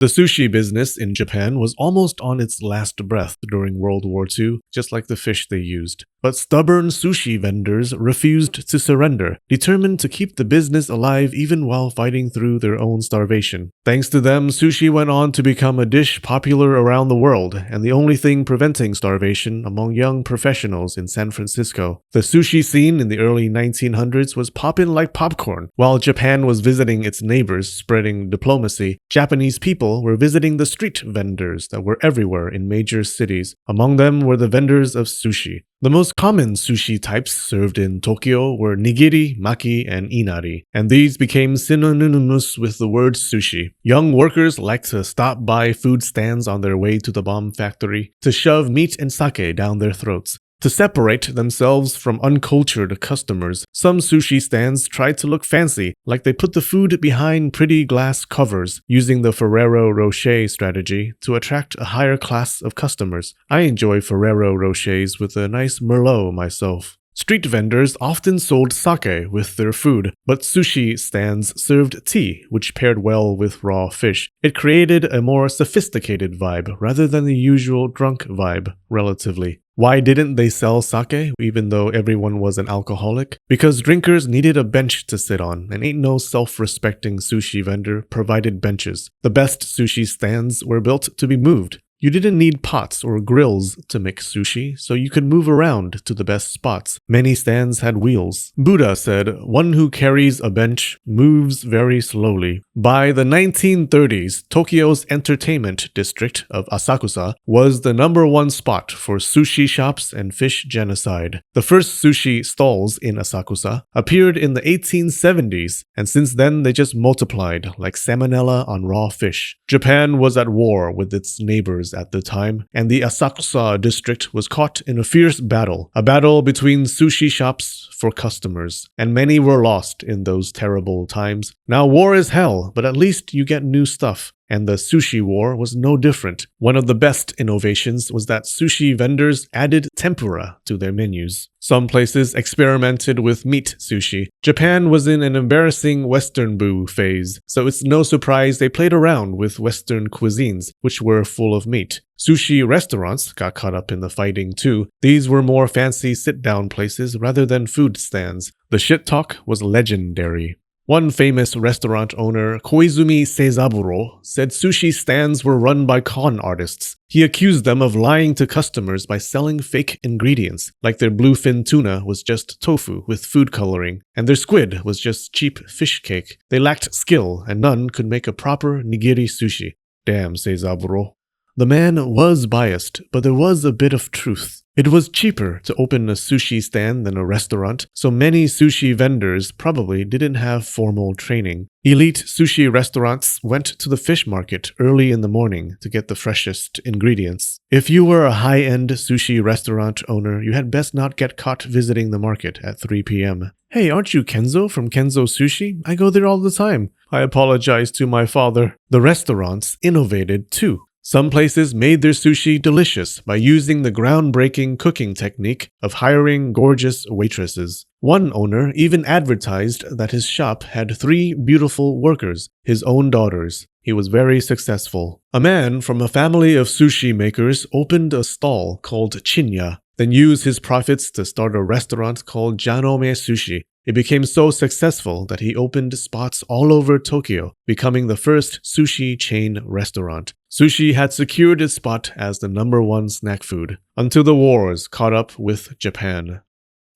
The sushi business in Japan was almost on its last breath during World War II, just like the fish they used. But stubborn sushi vendors refused to surrender, determined to keep the business alive even while fighting through their own starvation. Thanks to them, sushi went on to become a dish popular around the world, and the only thing preventing starvation among young professionals in San Francisco. The sushi scene in the early 1900s was poppin' like popcorn. While Japan was visiting its neighbors, spreading diplomacy, Japanese people were visiting the street vendors that were everywhere in major cities. Among them were the vendors of sushi. The most common sushi types served in Tokyo were nigiri, maki, and inari, and these became synonymous with the word sushi. Young workers liked to stop by food stands on their way to the bomb factory to shove meat and sake down their throats. To separate themselves from uncultured customers, some sushi stands tried to look fancy, like they put the food behind pretty glass covers, using the Ferrero Rocher strategy to attract a higher class of customers. I enjoy Ferrero Rochers with a nice Merlot myself. Street vendors often sold sake with their food, but sushi stands served tea, which paired well with raw fish. It created a more sophisticated vibe rather than the usual drunk vibe, relatively. Why didn't they sell sake, even though everyone was an alcoholic? Because drinkers needed a bench to sit on, and ain't no self-respecting sushi vendor provided benches. The best sushi stands were built to be moved. You didn't need pots or grills to make sushi, so you could move around to the best spots. Many stands had wheels. Buddha said, "One who carries a bench moves very slowly." By the 1930s, Tokyo's entertainment district of Asakusa was the #1 spot for sushi shops and fish genocide. The first sushi stalls in Asakusa appeared in the 1870s, and since then they just multiplied like salmonella on raw fish. Japan was at war with its neighbors at the time, and the Asakusa district was caught in a fierce battle, a battle between sushi shops for customers, and many were lost in those terrible times. Now war is hell, but at least you get new stuff. And the sushi war was no different. One of the best innovations was that sushi vendors added tempura to their menus. Some places experimented with meat sushi. Japan was in an embarrassing Western boo phase, so it's no surprise they played around with Western cuisines, which were full of meat. Sushi restaurants got caught up in the fighting too. These were more fancy sit-down places rather than food stands. The shit talk was legendary. One famous restaurant owner, Koizumi Seizaburo, said sushi stands were run by con artists. He accused them of lying to customers by selling fake ingredients, like their bluefin tuna was just tofu with food coloring, and their squid was just cheap fish cake. They lacked skill, and none could make a proper nigiri sushi. Damn, Seizaburo. The man was biased, but there was a bit of truth. It was cheaper to open a sushi stand than a restaurant, so many sushi vendors probably didn't have formal training. Elite sushi restaurants went to the fish market early in the morning to get the freshest ingredients. If you were a high-end sushi restaurant owner, you had best not get caught visiting the market at 3 p.m. "Hey, aren't you Kenzo from Kenzo Sushi? I go there all the time. I apologize to my father." The restaurants innovated too. Some places made their sushi delicious by using the groundbreaking cooking technique of hiring gorgeous waitresses. One owner even advertised that his shop had 3 beautiful workers, his own daughters. He was very successful. A man from a family of sushi makers opened a stall called Chinya, then used his profits to start a restaurant called Janome Sushi. It became so successful that he opened spots all over Tokyo, becoming the first sushi chain restaurant. Sushi had secured its spot as the #1 snack food, until the wars caught up with Japan.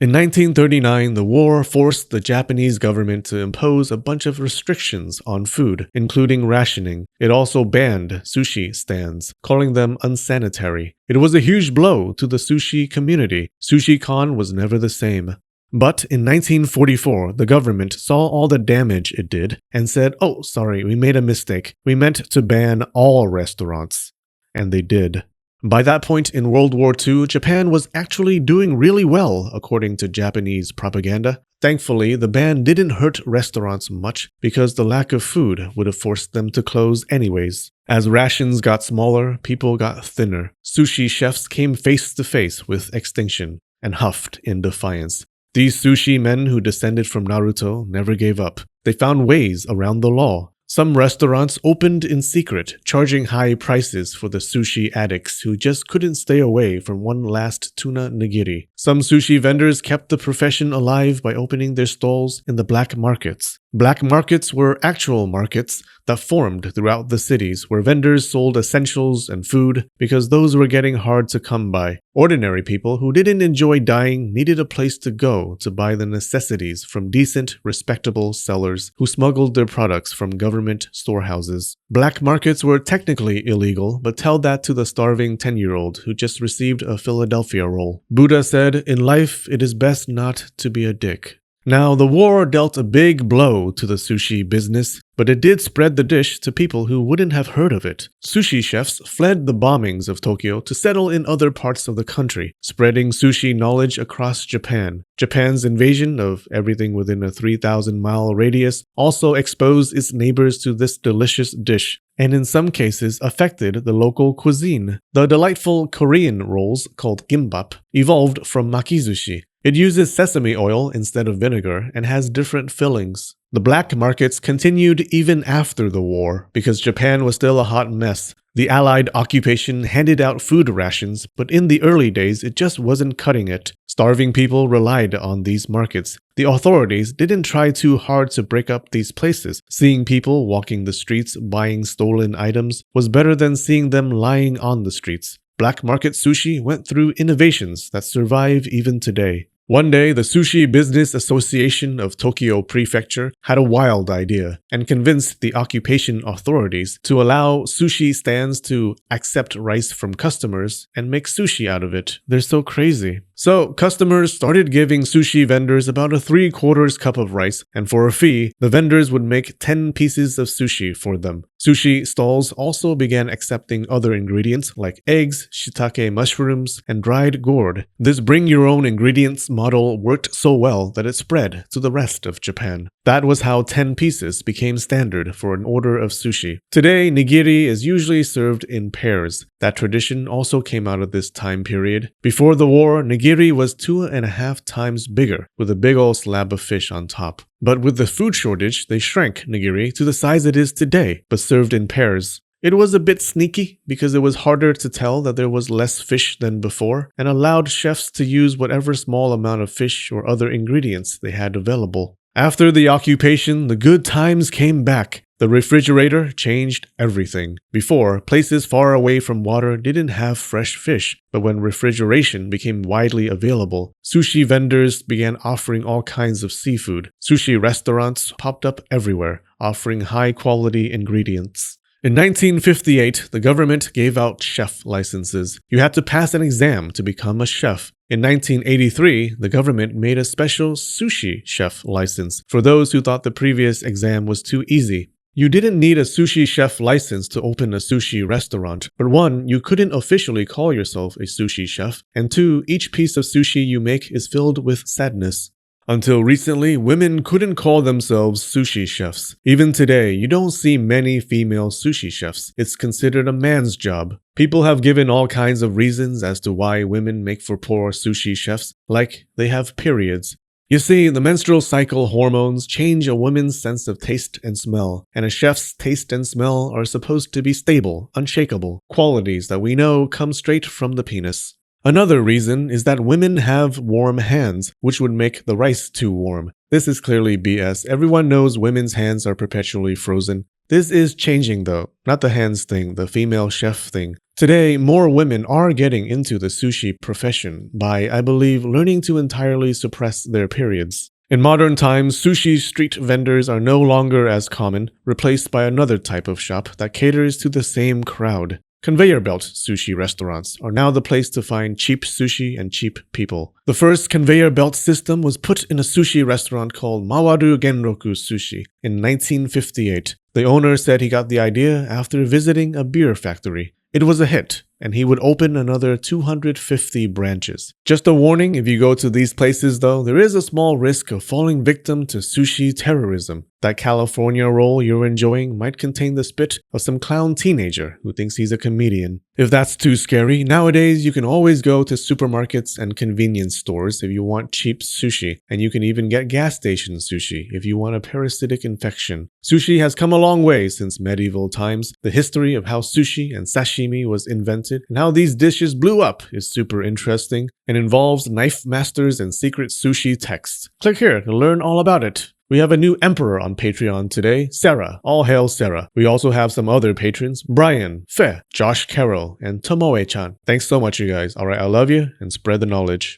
In 1939, the war forced the Japanese government to impose a bunch of restrictions on food, including rationing. It also banned sushi stands, calling them unsanitary. It was a huge blow to the sushi community. Sushi-con was never the same. But in 1944, the government saw all the damage it did and said, "Oh, sorry, we made a mistake. We meant to ban all restaurants." And they did. By that point in World War II, Japan was actually doing really well, according to Japanese propaganda. Thankfully, the ban didn't hurt restaurants much because the lack of food would have forced them to close anyways. As rations got smaller, people got thinner. Sushi chefs came face to face with extinction and huffed in defiance. These sushi men who descended from Naruto never gave up. They found ways around the law. Some restaurants opened in secret, charging high prices for the sushi addicts who just couldn't stay away from one last tuna nigiri. Some sushi vendors kept the profession alive by opening their stalls in the black markets. Black markets were actual markets that formed throughout the cities where vendors sold essentials and food because those were getting hard to come by. Ordinary people who didn't enjoy dying needed a place to go to buy the necessities from decent, respectable sellers who smuggled their products from government storehouses. Black markets were technically illegal, but tell that to the starving 10-year-old who just received a Philadelphia roll. Buddha said, "In life, it is best not to be a dick." Now, the war dealt a big blow to the sushi business, but it did spread the dish to people who wouldn't have heard of it. Sushi chefs fled the bombings of Tokyo to settle in other parts of the country, spreading sushi knowledge across Japan. Japan's invasion of everything within a 3,000-mile radius also exposed its neighbors to this delicious dish, and in some cases affected the local cuisine. The delightful Korean rolls, called gimbap, evolved from makizushi. It uses sesame oil instead of vinegar and has different fillings. The black markets continued even after the war because Japan was still a hot mess. The Allied occupation handed out food rations, but in the early days it just wasn't cutting it. Starving people relied on these markets. The authorities didn't try too hard to break up these places. Seeing people walking the streets buying stolen items was better than seeing them lying on the streets. Black market sushi went through innovations that survive even today. One day, the Sushi Business Association of Tokyo Prefecture had a wild idea and convinced the occupation authorities to allow sushi stands to accept rice from customers and make sushi out of it. They're so crazy. So, customers started giving sushi vendors about a 3/4 cup of rice, and for a fee, the vendors would make 10 pieces of sushi for them. Sushi stalls also began accepting other ingredients like eggs, shiitake mushrooms, and dried gourd. This bring-your-own-ingredients model worked so well that it spread to the rest of Japan. That was how 10 pieces became standard for an order of sushi. Today, nigiri is usually served in pairs. That tradition also came out of this time period. Before the war, nigiri was 2.5 times bigger, with a big old slab of fish on top. But with the food shortage, they shrank nigiri to the size it is today, but served in pairs. It was a bit sneaky because it was harder to tell that there was less fish than before and allowed chefs to use whatever small amount of fish or other ingredients they had available. After the occupation, the good times came back. The refrigerator changed everything. Before, places far away from water didn't have fresh fish, but when refrigeration became widely available, sushi vendors began offering all kinds of seafood. Sushi restaurants popped up everywhere, offering high-quality ingredients. In 1958, the government gave out chef licenses. You had to pass an exam to become a chef. In 1983, the government made a special sushi chef license for those who thought the previous exam was too easy. You didn't need a sushi chef license to open a sushi restaurant, but 1, you couldn't officially call yourself a sushi chef, and 2, each piece of sushi you make is filled with sadness. Until recently, women couldn't call themselves sushi chefs. Even today, you don't see many female sushi chefs. It's considered a man's job. People have given all kinds of reasons as to why women make for poor sushi chefs, like they have periods. You see, the menstrual cycle hormones change a woman's sense of taste and smell, and a chef's taste and smell are supposed to be stable, unshakable, qualities that we know come straight from the penis. Another reason is that women have warm hands, which would make the rice too warm. This is clearly BS. Everyone knows women's hands are perpetually frozen. This is changing though, not the hands thing, the female chef thing. Today, more women are getting into the sushi profession by, I believe, learning to entirely suppress their periods. In modern times, sushi street vendors are no longer as common, replaced by another type of shop that caters to the same crowd. Conveyor belt sushi restaurants are now the place to find cheap sushi and cheap people. The first conveyor belt system was put in a sushi restaurant called Mawaru Genroku Sushi in 1958. The owner said he got the idea after visiting a beer factory. It was a hit. and he would open another 250 branches. Just a warning, if you go to these places though, there is a small risk of falling victim to sushi terrorism. That California roll you're enjoying might contain the spit of some clown teenager who thinks he's a comedian. If that's too scary, nowadays you can always go to supermarkets and convenience stores if you want cheap sushi, and you can even get gas station sushi if you want a parasitic infection. Sushi has come a long way since medieval times. The history of how sushi and sashimi was invented and how these dishes blew up is super interesting and involves knife masters and secret sushi texts. Click here to learn all about it. We have a new emperor on Patreon today, Sarah. All hail Sarah. We also have some other patrons, Brian, Fe, Josh Carroll, and Tomoe-chan. Thanks so much, you guys. Alright, I love you, and spread the knowledge.